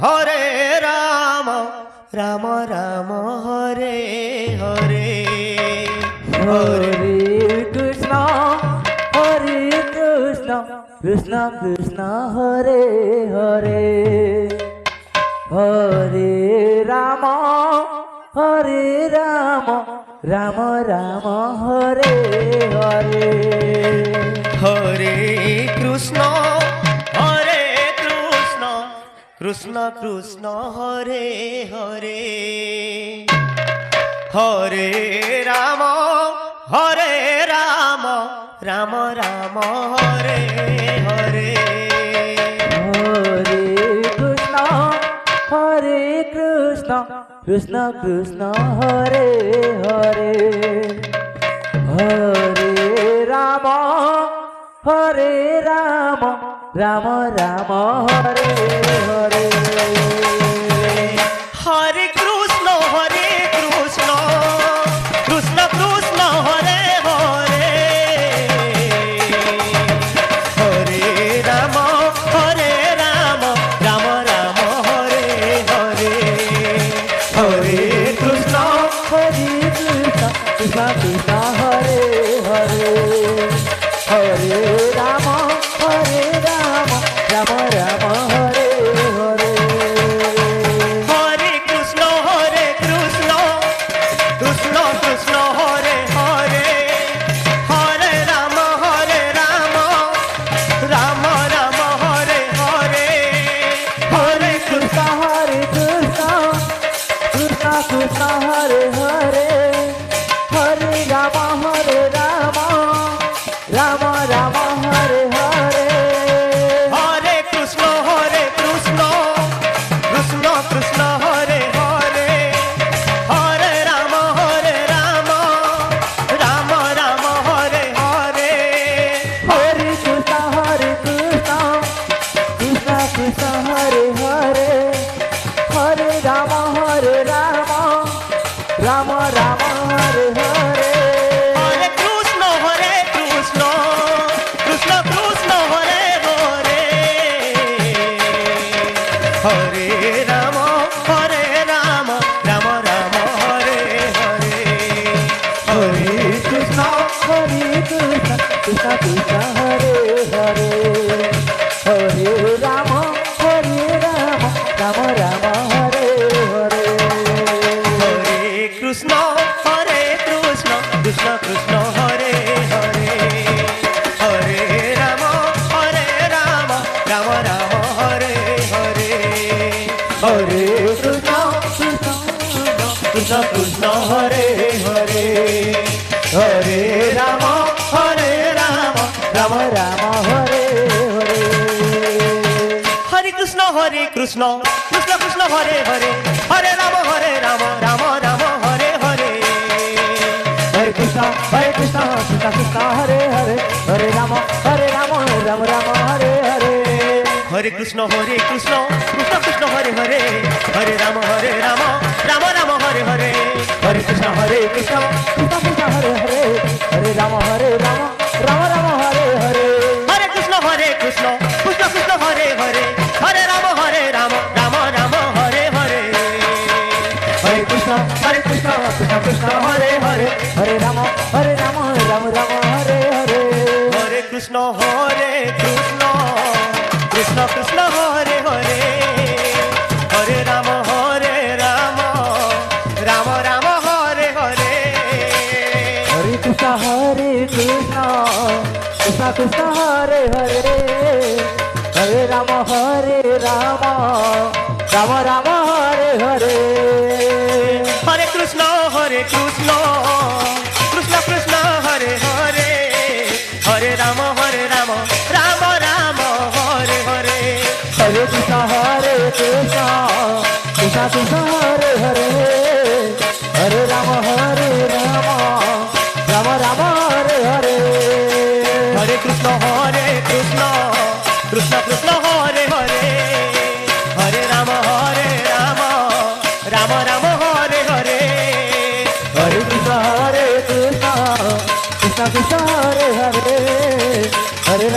Hare Ram Ram Ram Hare Hare Hare Krishna Hare Krishna Krishna Krishna Hare Hare Hare Ram Ram Ram Hare Hare Hare Krishna Krishna Krishna Hare Hare Hare Ram Ram Ram Hare Hare Hare Krishna Krishna Krishna Hare Hare Hare Ram Ram Ram Hare Hare Hare Krishna Krishna Krishna Hare Hare Hare Ram Ram Ram Hare Hare Hare Krishna Krishna Krishna Hare Hare Hare Ram Ram Ram Hare Hare Hare Krishna Krishna Krishna Hare Hare Hare Ram Ram Ram Hare Hare Hare Krishna Krishna Krishna Hare Hare Hare Ram Ram Ram Hare Hare Hare Krishna Krishna Krishna Hare Hare Hare Ram Ram Ram Hare Hare Hare Krishna Krishna Krishna Hare Hare Hare Ram Ram Ram Hare Hare Hare Krishna Krishna Krishna Hare Hare Hare Ram Ram Ram Hare Hare Hare Krishna Krishna Krishna Hare Hare Hare Ram Ram Hare Hare Hare Krishna Krishna Krishna Hare Hare Hare Ram Ram Ram Hare Hare Hare Krishna Krishna Hare Hare Hare Ram Ram Ram Hare Hare Hare Krishna Krishna Krishna Hare Hare Hare Ram Ram Hare Hare Hare Krishna Krishna Krishna Hare Hare Hare Ram Ram Hare Hare Hare Krishna Krishna Krishna Hare Hare Hare Ram Ram Hare Hare Hare Krishna Krishna Krishna Hare Hare Hare Ram Ram Hare Hare Hare Krishna Krishna Krishna Hare Hare Hare Ram Ram Hare Hare Hare Krishna Krishna Krishna Hare Hare Hare Ram Ram Hare Hare Hare Krishna Krishna Krishna Hare Hare Hare Ram Ram Hare Hare Hare Krishna Krishna Krishna Hare Hare Hare Ram Ram Hare Hare Hare Krishna Krishna Krishna Hare Hare Hare Ram Ram Ram Hare Hare Hare Krishna Krishna Krishna Hare Hare Hare Ram Ram Hare Hare Hare Krishna Krishna Krishna Hare Hare Hare Ram Ram Hare Hare Hare Krishna Krishna Krishna Hare Hare Hare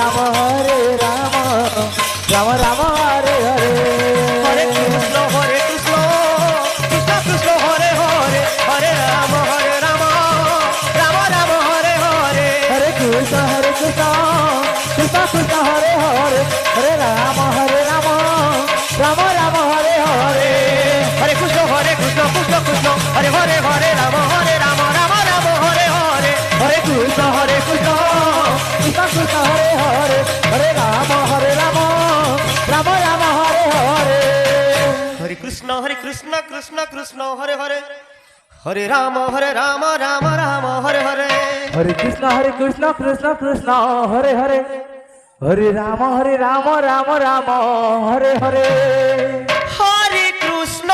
Ram Ram Hare Hare Hare Krishna Hare Ram Ram Ram Hare Hare Hare Krishna Krishna Krishna Hare Hare Hare Ram Ram Ram Hare Hare Hare Krishna Krishna Krishna Hare Hare Hare Ram Ram Ram Hare Hare Hare Krishna Krishna Krishna Hare Hare Hare Ram Ram Ram Hare Hare Hare Krishna Krishna Krishna Hare Hare Hare Ram Ram Ram Hare Hare Hare Krishna